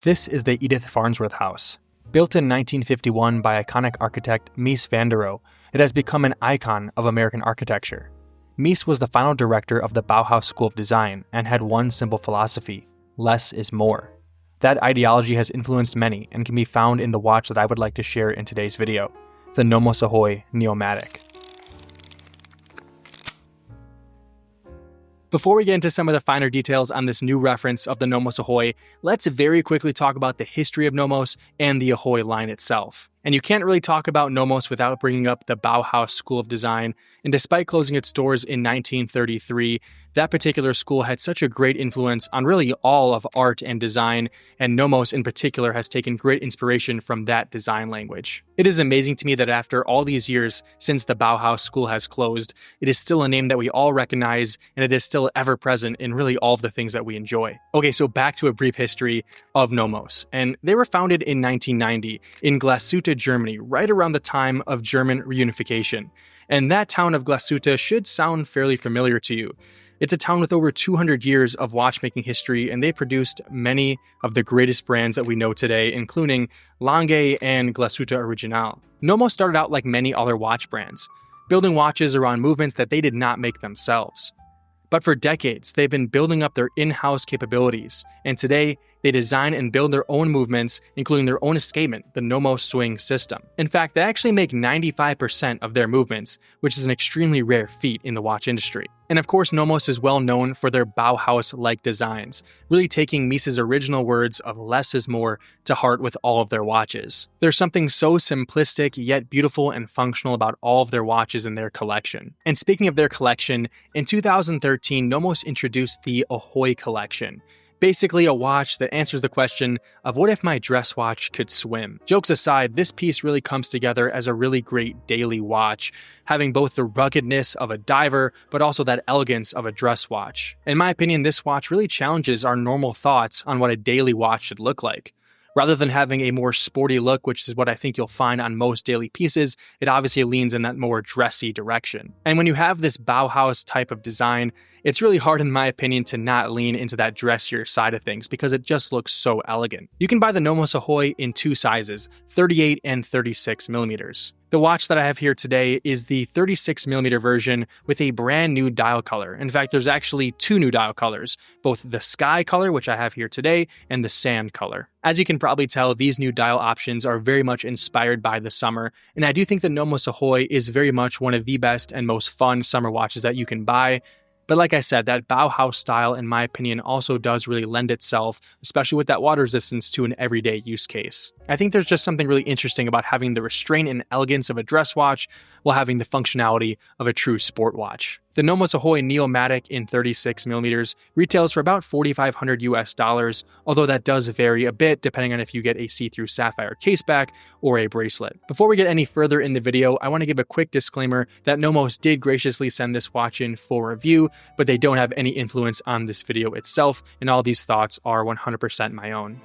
This is the Edith Farnsworth House. Built in 1951 by iconic architect Mies van der Rohe, it has become an icon of American architecture. Mies was the final director of the Bauhaus School of Design and had one simple philosophy: less is more. That ideology has influenced many and can be found in the watch that I would like to share in today's video, the Nomos Ahoi Neomatik. Before we get into some of the finer details on this new reference of the Nomos Ahoi, let's very quickly talk about the history of Nomos and the Ahoi line itself. And you can't really talk about Nomos without bringing up the Bauhaus School of Design, and despite closing its doors in 1933, that particular school had such a great influence on really all of art and design, and Nomos in particular has taken great inspiration from that design language. It is amazing to me that after all these years since the Bauhaus School has closed, it is still a name that we all recognize, and it is still ever present in really all of the things that we enjoy. Okay, so back to a brief history of Nomos, and they were founded in 1990 in Glashütte, Germany, right around the time of German reunification. And that town of Glashütte should sound fairly familiar to you. It's a town with over 200 years of watchmaking history, and they produced many of the greatest brands that we know today, including Lange and Glashütte Original. Nomos started out like many other watch brands, building watches around movements that they did not make themselves. But for decades, they've been building up their in-house capabilities, and today, they design and build their own movements, including their own escapement, the Nomos swing system. In fact, they actually make 95% of their movements, which is an extremely rare feat in the watch industry. And of course, Nomos is well known for their Bauhaus-like designs, really taking Mies's original words of less is more to heart with all of their watches. There's something so simplistic yet beautiful and functional about all of their watches in their collection. And speaking of their collection, in 2013, Nomos introduced the Ahoi collection. Basically a watch that answers the question of what if my dress watch could swim? Jokes aside, this piece really comes together as a really great daily watch, having both the ruggedness of a diver, but also that elegance of a dress watch. In my opinion, this watch really challenges our normal thoughts on what a daily watch should look like. Rather than having a more sporty look, which is what I think you'll find on most daily pieces, it obviously leans in that more dressy direction. And when you have this Bauhaus type of design, it's really hard in my opinion to not lean into that dressier side of things because it just looks so elegant. You can buy the Nomos Ahoi in two sizes, 38 and 36 millimeters. The watch that I have here today is the 36mm version with a brand new dial color. In fact, there's actually two new dial colors, both the sky color, which I have here today, and the sand color. As you can probably tell, these new dial options are very much inspired by the summer, and I do think the Nomos Ahoi is very much one of the best and most fun summer watches that you can buy. But like I said, that Bauhaus style, in my opinion, also does really lend itself, especially with that water resistance, to an everyday use case. I think there's just something really interesting about having the restraint and elegance of a dress watch while having the functionality of a true sport watch. The Nomos Ahoi Neomatik in 36mm retails for about $4,500 US, although that does vary a bit depending on if you get a see-through sapphire caseback or a bracelet. Before we get any further in the video, I want to give a quick disclaimer that Nomos did graciously send this watch in for review, but they don't have any influence on this video itself, and all these thoughts are 100% my own.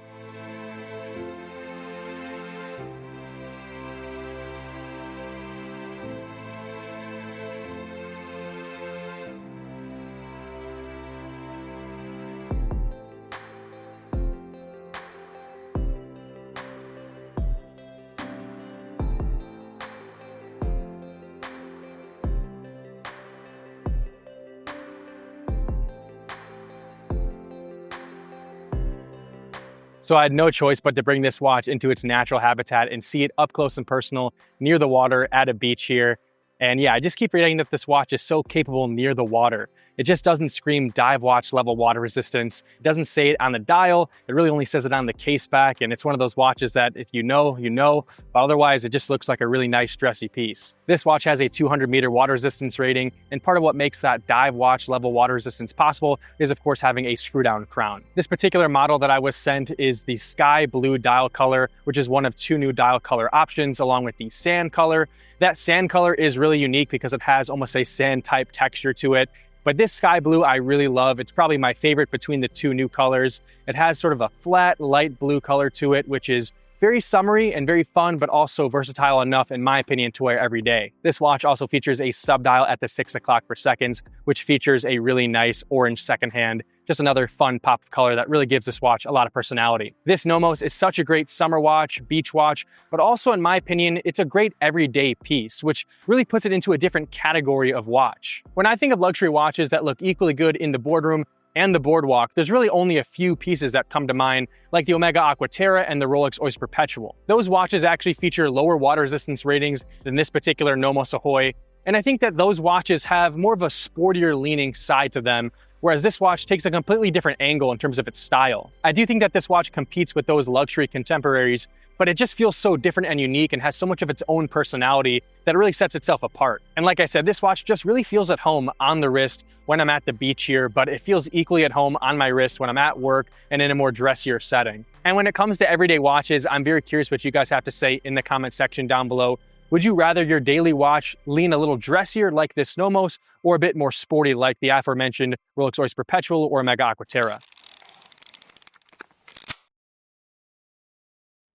So I had no choice but to bring this watch into its natural habitat and see it up close and personal near the water at a beach here. And yeah, I just keep reading that this watch is so capable near the water. It just doesn't scream dive watch level water resistance. It doesn't say it on the dial. It really only says it on the case back. And it's one of those watches that if you know, you know, but otherwise it just looks like a really nice dressy piece. This watch has a 200-meter water resistance rating. And part of what makes that dive watch level water resistance possible is of course having a screw down crown. This particular model that I was sent is the sky blue dial color, which is one of two new dial color options along with the sand color. That sand color is really unique because it has almost a sand type texture to it. But this sky blue I really love. It's probably my favorite between the two new colors. It has sort of a flat, light blue color to it, which is Very summery and very fun, but also versatile enough, in my opinion, to wear every day. This watch also features a sub-dial at the 6 o'clock per seconds, which features a really nice orange second hand. Just another fun pop of color that really gives this watch a lot of personality. This Nomos is such a great summer watch, beach watch, but also, in my opinion, it's a great everyday piece, which really puts it into a different category of watch. When I think of luxury watches that look equally good in the boardroom and the boardwalk, there's really only a few pieces that come to mind, like the Omega Aqua Terra and the Rolex Oyster Perpetual. Those watches actually feature lower water resistance ratings than this particular Nomos Ahoi, and I think that those watches have more of a sportier leaning side to them, whereas this watch takes a completely different angle in terms of its style. I do think that this watch competes with those luxury contemporaries, but it just feels so different and unique and has so much of its own personality that it really sets itself apart. And like I said, this watch just really feels at home on the wrist when I'm at the beach here, but it feels equally at home on my wrist when I'm at work and in a more dressier setting. And when it comes to everyday watches, I'm very curious what you guys have to say in the comment section down below. Would you rather your daily watch lean a little dressier like this Nomos, or a bit more sporty like the aforementioned Rolex Oyster Perpetual or Omega Aqua Terra?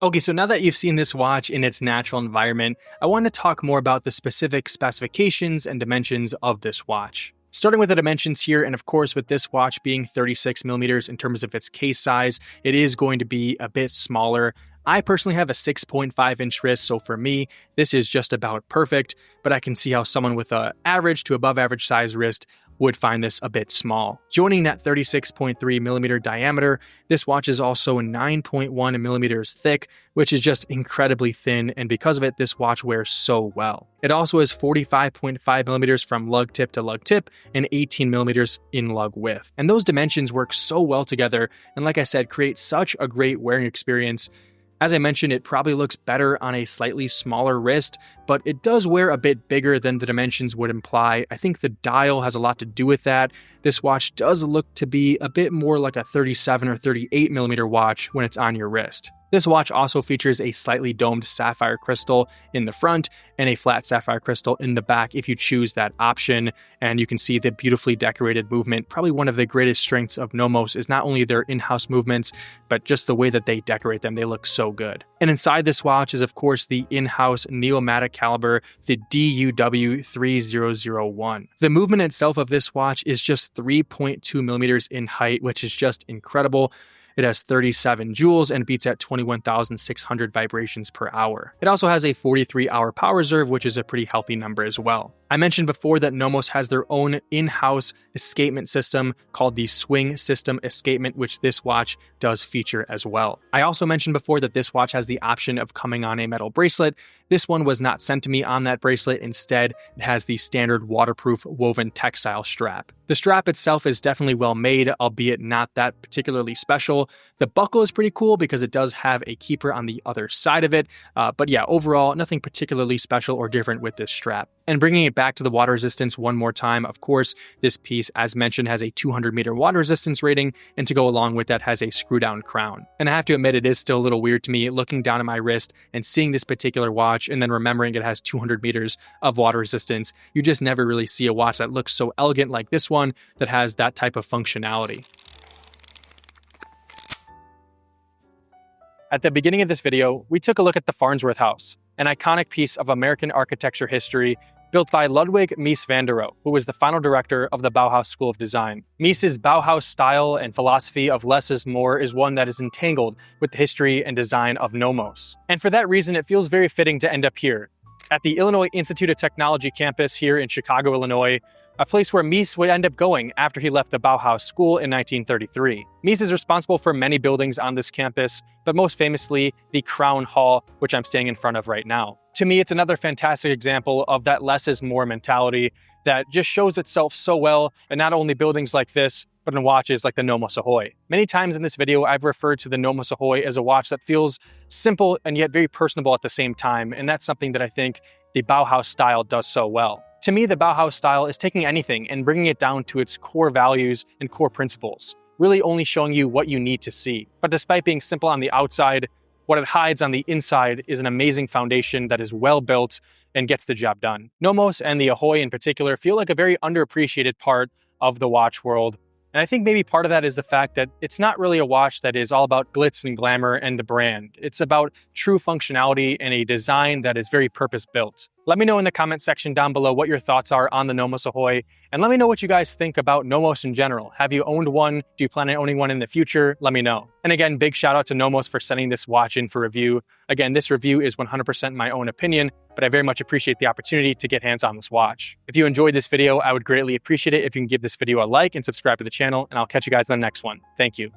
Okay, so now that you've seen this watch in its natural environment, I want to talk more about the specific specifications and dimensions of this watch. Starting with the dimensions here, and of course with this watch being 36 millimeters in terms of its case size, it is going to be a bit smaller. I personally have a 6.5 inch wrist, so for me, this is just about perfect, but I can see how someone with an average to above average size wrist would find this a bit small. Joining that 36.3 millimeter diameter, this watch is also 9.1 millimeters thick, which is just incredibly thin, and because of it, this watch wears so well. It also is 45.5 millimeters from lug tip to lug tip and 18 millimeters in lug width. And those dimensions work so well together, and like I said, create such a great wearing experience. As I mentioned, it probably looks better on a slightly smaller wrist, but it does wear a bit bigger than the dimensions would imply. I think the dial has a lot to do with that. This watch does look to be a bit more like a 37 or 38 millimeter watch when it's on your wrist. This watch also features a slightly domed sapphire crystal in the front and a flat sapphire crystal in the back if you choose that option. And you can see the beautifully decorated movement. Probably one of the greatest strengths of Nomos is not only their in-house movements, but just the way that they decorate them. They look so good. And inside this watch is, of course, the in-house Neomatik caliber, the DUW3001. The movement itself of this watch is just 3.2 millimeters in height, which is just incredible. It has 37 joules and beats at 21,600 vibrations per hour. It also has a 43-hour power reserve, which is a pretty healthy number as well. I mentioned before that Nomos has their own in-house escapement system called the Swing System Escapement, which this watch does feature as well. I also mentioned before that this watch has the option of coming on a metal bracelet. This one was not sent to me on that bracelet. Instead, it has the standard waterproof woven textile strap. The strap itself is definitely well made, albeit not that particularly special. The buckle is pretty cool because it does have a keeper on the other side of it. But yeah, overall, nothing particularly special or different with this strap. And bringing it back to the water resistance one more time, of course, this piece, as mentioned, has a 200 meter water resistance rating, and to go along with that has a screw down crown. And I have to admit, it is still a little weird to me looking down at my wrist and seeing this particular watch and then remembering it has 200 meters of water resistance. You just never really see a watch that looks so elegant like this one that has that type of functionality. At the beginning of this video, we took a look at the Farnsworth House, an iconic piece of American architecture history built by Ludwig Mies van der Rohe, who was the final director of the Bauhaus School of Design. Mies's Bauhaus style and philosophy of less is more is one that is entangled with the history and design of Nomos. And for that reason, it feels very fitting to end up here, at the Illinois Institute of Technology campus here in Chicago, Illinois, a place where Mies would end up going after he left the Bauhaus School in 1933. Mies is responsible for many buildings on this campus, but most famously, the Crown Hall, which I'm standing in front of right now. To me, it's another fantastic example of that less is more mentality that just shows itself so well in not only buildings like this, but in watches like the Nomos Ahoi. Many times in this video, I've referred to the Nomos Ahoi as a watch that feels simple and yet very personable at the same time, and that's something that I think the Bauhaus style does so well. To me, the Bauhaus style is taking anything and bringing it down to its core values and core principles, really only showing you what you need to see. But despite being simple on the outside, what it hides on the inside is an amazing foundation that is well built and gets the job done. Nomos and the Ahoi in particular feel like a very underappreciated part of the watch world. And I think maybe part of that is the fact that it's not really a watch that is all about glitz and glamour and the brand. It's about true functionality and a design that is very purpose-built. Let me know in the comment section down below what your thoughts are on the Nomos Ahoi, and let me know what you guys think about Nomos in general. Have you owned one? Do you plan on owning one in the future? Let me know. And again, big shout out to Nomos for sending this watch in for review. Again, this review is 100% my own opinion, but I very much appreciate the opportunity to get hands on this watch. If you enjoyed this video, I would greatly appreciate it if you can give this video a like and subscribe to the channel, and I'll catch you guys in the next one. Thank you.